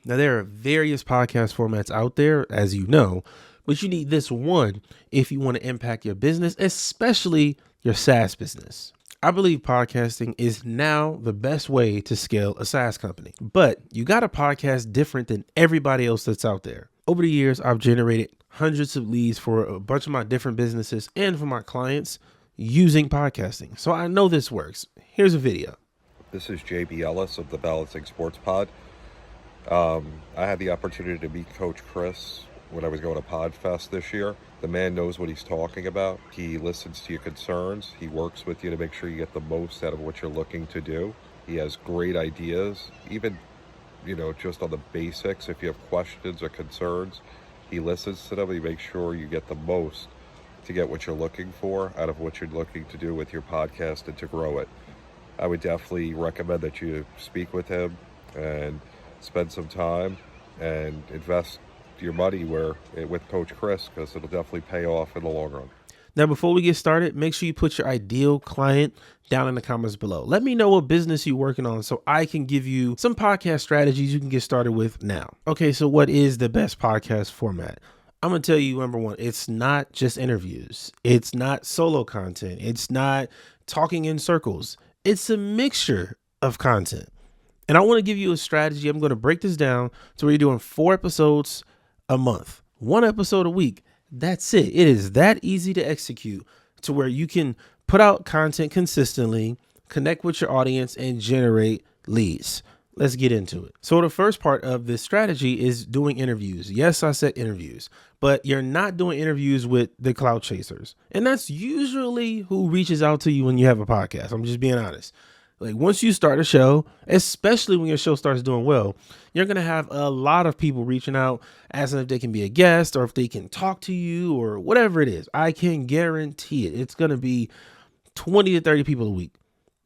Now, there are various podcast formats out there, as you know, but you need this one if you want to impact your business, especially your SaaS business. I believe podcasting is now the best way to scale a SaaS company, but you got to podcast different than everybody else that's out there. Over the years, I've generated hundreds of leads for a bunch of my different businesses and for my clients using podcasting. So I know this works. Here's a video. This is JB Ellis of the Balancing Sports Pod. I had the opportunity to meet Coach Chris when I was going to PodFest this year. The man knows what he's talking about. He listens to your concerns. He works with you to make sure you get the most out of what you're looking to do. He has great ideas, even, just on the basics. If you have questions or concerns, he listens to them. He makes sure you get the most to get what you're looking for out of what you're looking to do with your podcast and to grow it. I would definitely recommend that you speak with him and spend some time and invest your money with Coach Chris, because it'll definitely pay off in the long run. Now, before we get started, make sure you put your ideal client down in the comments below. Let me know what business you're working on so I can give you some podcast strategies you can get started with now. Okay, so what is the best podcast format? I'm going to tell you, number one, it's not just interviews. It's not solo content. It's not talking in circles. It's a mixture of content. And I want to give you a strategy. I'm going to break this down to where you're doing 4 episodes a month, 1 episode a week. That's it. It is that easy to execute to where you can put out content consistently, connect with your audience, and generate leads. Let's get into it. So the first part of this strategy is doing interviews. Yes, I said interviews, but you're not doing interviews with the clout chasers. And that's usually who reaches out to you when you have a podcast. I'm just being honest. Like, once you start a show, especially when your show starts doing well, you're going to have a lot of people reaching out, asking if they can be a guest or if they can talk to you or whatever it is. I can guarantee it. It's going to be 20 to 30 people a week.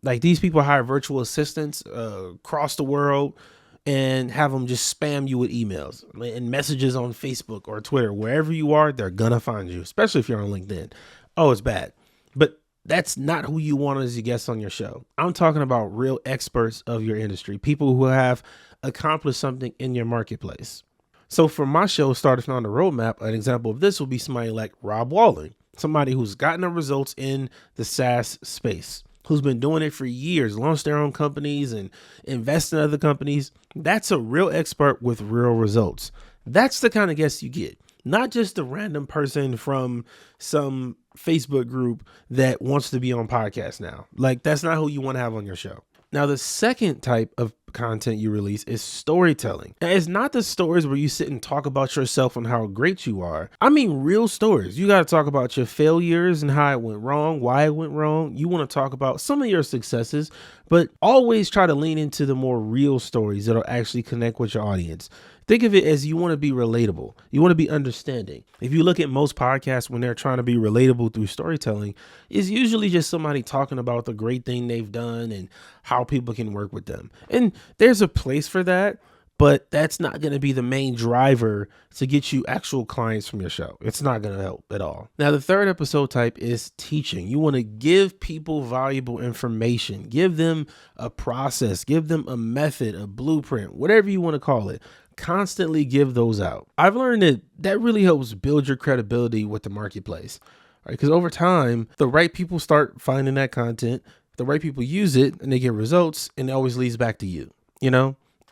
Like, these people hire virtual assistants across the world and have them just spam you with emails and messages on Facebook or Twitter. Wherever you are, they're going to find you, especially if you're on LinkedIn. Oh, it's bad. But that's not who you want as a guest on your show. I'm talking about real experts of your industry, people who have accomplished something in your marketplace. So for my show, Started on the Roadmap, an example of this will be somebody like Rob Walling, somebody who's gotten the results in the SaaS space, who's been doing it for years, launched their own companies and invest in other companies. That's a real expert with real results. That's the kind of guest you get. Not just a random person from some Facebook group that wants to be on podcast now. Like, that's not who you want to have on your show. Now, the second type of content you release is storytelling. Now, it's not the stories where you sit and talk about yourself and how great you are. I mean, real stories. You got to talk about your failures and how it went wrong, why it went wrong. You want to talk about some of your successes, but always try to lean into the more real stories that'll actually connect with your audience. Think of it as you want to be relatable. You want to be understanding. If you look at most podcasts, when they're trying to be relatable through storytelling, it's usually just somebody talking about the great thing they've done and how people can work with them. And there's a place for that, but that's not going to be the main driver to get you actual clients from your show. It's not going to help at all. Now, the third episode type is teaching. You want to give people valuable information, give them a process, give them a method, a blueprint, whatever you want to call it. Constantly give those out. I've learned that really helps build your credibility with the marketplace, right? Because over time, the right people start finding that content, the right people use it, and they get results, and it always leads back to you,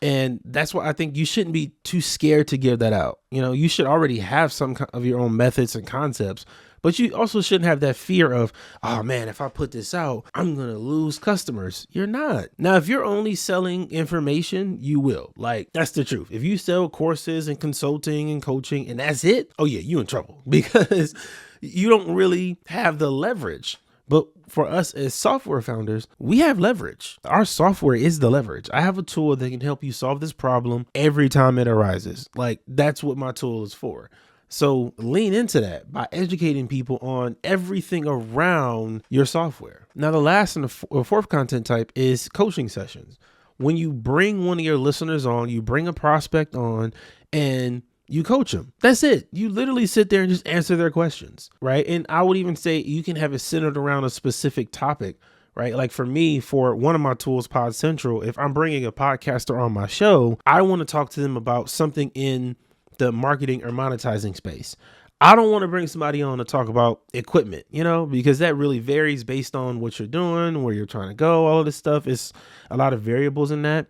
And that's why I think you shouldn't be too scared to give that out. You should already have some of your own methods and concepts, but you also shouldn't have that fear of, oh man, if I put this out, I'm going to lose customers. You're not. Now, if you're only selling information, you will. Like, that's the truth. If you sell courses and consulting and coaching and that's it, oh yeah, you're in trouble because you don't really have the leverage. But for us as software founders, we have leverage. Our software is the leverage. I have a tool that can help you solve this problem every time it arises. Like, that's what my tool is for. So lean into that by educating people on everything around your software. Now, the last and the fourth content type is coaching sessions. When you bring one of your listeners on, you bring a prospect on and you coach them. That's it. You literally sit there and just answer their questions, right? And I would even say you can have it centered around a specific topic right? Like for me, for one of my tools, Pod Central, if I'm bringing a podcaster on my show, I want to talk to them about something in the marketing or monetizing space. I don't want to bring somebody on to talk about equipment, because that really varies based on what you're doing, where you're trying to go. All of this stuff is a lot of variables in that.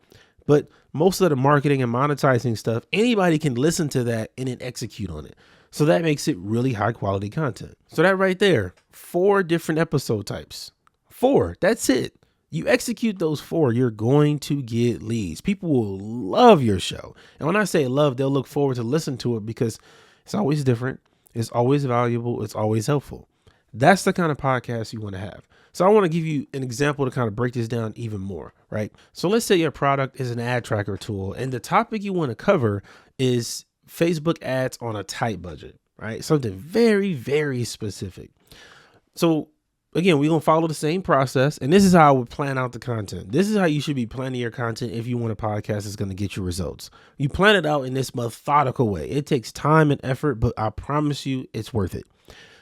But most of the marketing and monetizing stuff, anybody can listen to that and then execute on it. So that makes it really high quality content. So that right there, 4 different episode types. 4, that's it. You execute those 4, you're going to get leads. People will love your show. And when I say love, they'll look forward to listen to it because it's always different. It's always valuable. It's always helpful. That's the kind of podcast you want to have. So I want to give you an example to kind of break this down even more, right? So let's say your product is an ad tracker tool and the topic you want to cover is Facebook ads on a tight budget, right? Something very, very specific. So again, we're going to follow the same process, and this is how I would plan out the content. This is how you should be planning your content if you want a podcast that's going to get you results. You plan it out in this methodical way. It takes time and effort, but I promise you it's worth it.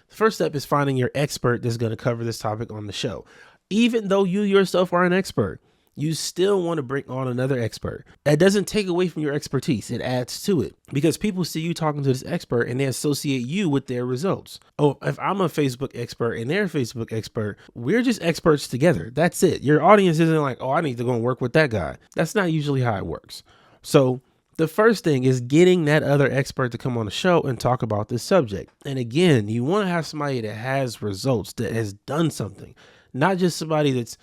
The first step is finding your expert that's going to cover this topic on the show. Even though you yourself are an expert, you still want to bring on another expert. That doesn't take away from your expertise. It adds to it because people see you talking to this expert and they associate you with their results. Oh, if I'm a Facebook expert and they're a Facebook expert, we're just experts together. That's it. Your audience isn't like, oh, I need to go and work with that guy. That's not usually how it works. So the first thing is getting that other expert to come on the show and talk about this subject. And again, you want to have somebody that has results, that has done something, not just somebody that's,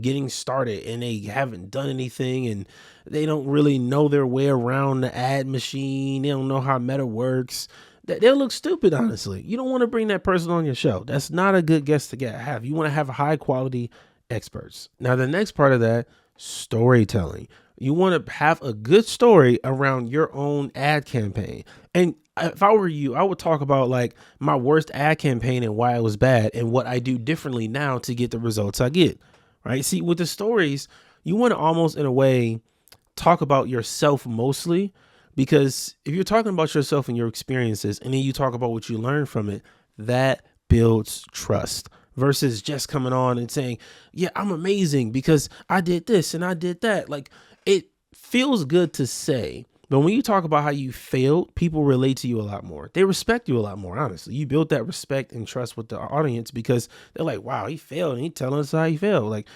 getting started and they haven't done anything and they don't really know their way around the ad machine. They don't know how Meta works. They'll look stupid, honestly. You don't want to bring that person on your show. That's not a good guest to have. You want to have high quality experts. Now, the next part of that, storytelling. You want to have a good story around your own ad campaign. And if I were you, I would talk about like my worst ad campaign and why it was bad and what I do differently now to get the results I get, right? See, with the stories, you want to almost in a way talk about yourself mostly, because if you're talking about yourself and your experiences and then you talk about what you learned from it, that builds trust. Versus just coming on and saying, yeah, I'm amazing because I did this and I did that. Like, it feels good to say, but when you talk about how you failed, people relate to you a lot more. They respect you a lot more, honestly. You build that respect and trust with the audience because they're like, wow, he failed and he's telling us how he failed. Like,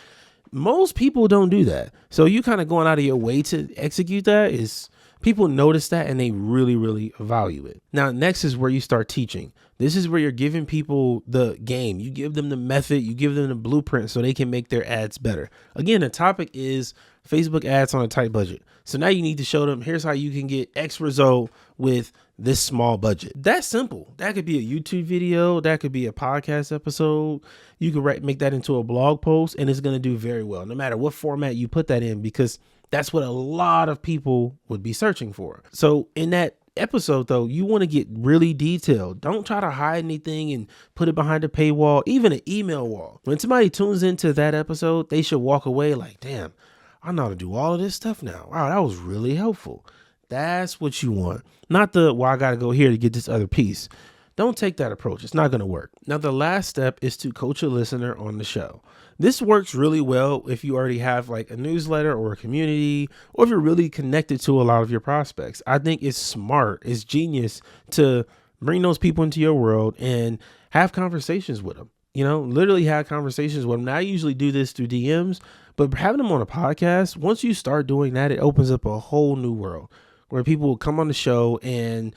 most people don't do that. So you kind of going out of your way to execute that is people notice that and they really, really value it. Now, next is where you start teaching. This is where you're giving people the game. You give them the method, you give them the blueprint so they can make their ads better. Again, the topic is Facebook ads on a tight budget. So now you need to show them, here's how you can get X result with this small budget. That's simple. That could be a YouTube video. That could be a podcast episode. You could make that into a blog post and it's going to do very well, no matter what format you put that in, because that's what a lot of people would be searching for. So in that episode, though, you want to get really detailed. Don't try to hide anything and put it behind a paywall, even an email wall. When somebody tunes into that episode, they should walk away like, damn, I know how to do all of this stuff now. Wow, that was really helpful. That's what you want. Not the, well, I got to go here to get this other piece. Don't take that approach. It's not going to work. Now, the last step is to coach a listener on the show. This works really well if you already have like a newsletter or a community, or if you're really connected to a lot of your prospects. I think it's smart, it's genius to bring those people into your world and have conversations with them. Literally have conversations with them. Now, I usually do this through DMs, but having them on a podcast, once you start doing that, it opens up a whole new world where people will come on the show and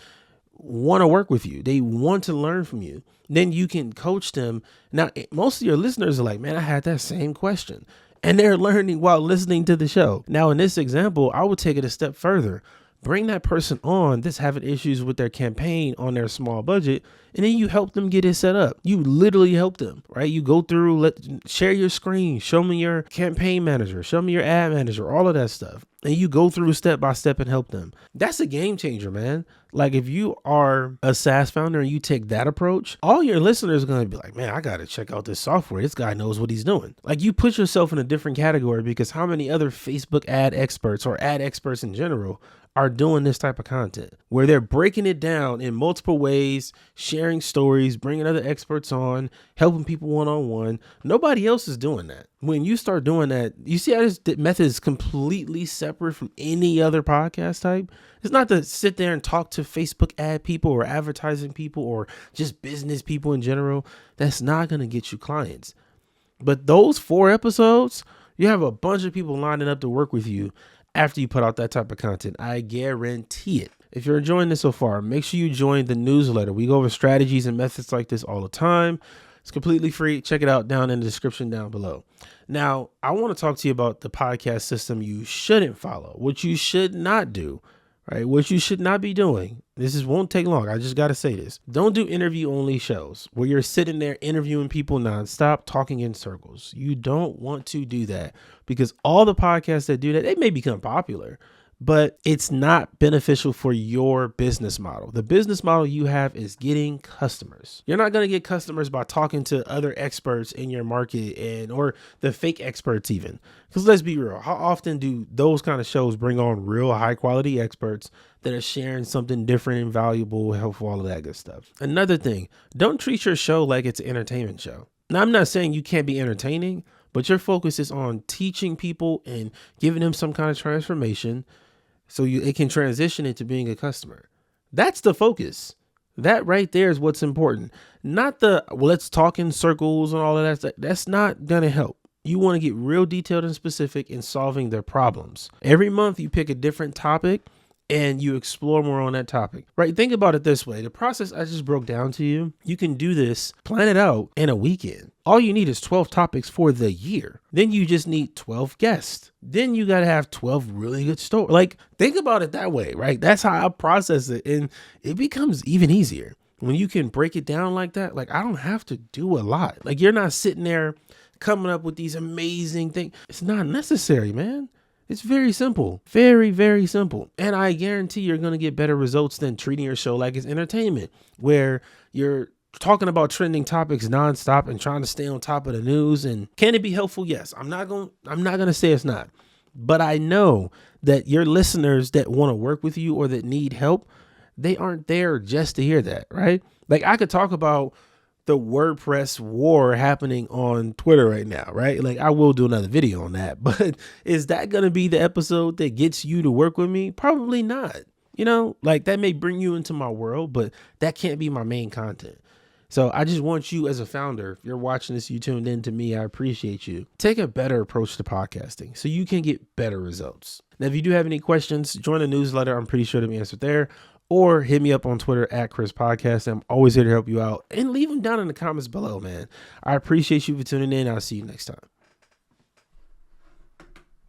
want to work with you. They want to learn from you. Then you can coach them. Now, most of your listeners are like, man, I had that same question. And they're learning while listening to the show. Now, in this example, I would take it a step further. Bring that person on that's having issues with their campaign on their small budget, and then you help them get it set up. You literally help them, right? You go through, share your screen, show me your campaign manager, show me your ad manager, all of that stuff. And you go through step by step and help them. That's a game changer, man. Like, if you are a SaaS founder and you take that approach, all your listeners are going to be like, man, I got to check out this software. This guy knows what he's doing. Like, you put yourself in a different category, because how many other Facebook ad experts or ad experts in general are doing this type of content where they're breaking it down in multiple ways, sharing stories, bringing other experts on, helping people one-on-one. Nobody else is doing that. When you start doing that, you see how this method is completely separate from any other podcast type. It's not to sit there and talk to Facebook ad people or advertising people or just business people in general. That's not going to get you clients. But those 4 episodes, you have a bunch of people lining up to work with you after you put out that type of content. I guarantee it. If you're enjoying this so far, make sure you join the newsletter. We go over strategies and methods like this all the time. It's completely free. Check it out down in the description down below. Now, I want to talk to you about the podcast system you shouldn't follow, what you should not do, right? What you should not be doing. Won't take long. I just got to say this. Don't do interview only shows where you're sitting there interviewing people nonstop, talking in circles. You don't want to do that because all the podcasts that do that, they may become popular, but it's not beneficial for your business model. The business model you have is getting customers. You're not going to get customers by talking to other experts in your market or the fake experts even. Because let's be real, how often do those kind of shows bring on real high quality experts that are sharing something different and valuable, helpful, all of that good stuff? Another thing, don't treat your show like it's an entertainment show. Now, I'm not saying you can't be entertaining, but your focus is on teaching people and giving them some kind of transformation so it can transition into being a customer. That's the focus. That right there is what's important. Not let's talk in circles and all of that. That's not going to help. You want to get real detailed and specific in solving their problems. Every month you pick a different topic and you explore more on that topic, right? Think about it this way. The process I just broke down to you, you can do this, plan it out in a weekend. All you need is 12 topics for the year. Then you just need 12 guests. Then you got to have 12 really good stories. Like, think about it that way, right? That's how I process it. And it becomes even easier when you can break it down like that. Like, I don't have to do a lot. Like, you're not sitting there coming up with these amazing things. It's not necessary, man. It's very simple, very, very simple. And I guarantee you're going to get better results than treating your show like it's entertainment, where you're talking about trending topics nonstop and trying to stay on top of the news. And can it be helpful? Yes. I'm not going to say it's not, but I know that your listeners that want to work with you or that need help, they aren't there just to hear that, right? Like, I could talk about the WordPress war happening on Twitter right now, right? Like, I will do another video on that, but is that going to be the episode that gets you to work with me? Probably not. Like, that may bring you into my world, but that can't be my main content. So I just want you as a founder, if you're watching this, you tuned in to me, I appreciate you. Take a better approach to podcasting so you can get better results. Now, if you do have any questions, join the newsletter. I'm pretty sure to be answered there. Or hit me up on Twitter at Chris Podcast. I'm always here to help you out. And leave them down in the comments below, man. I appreciate you for tuning in. I'll see you next time.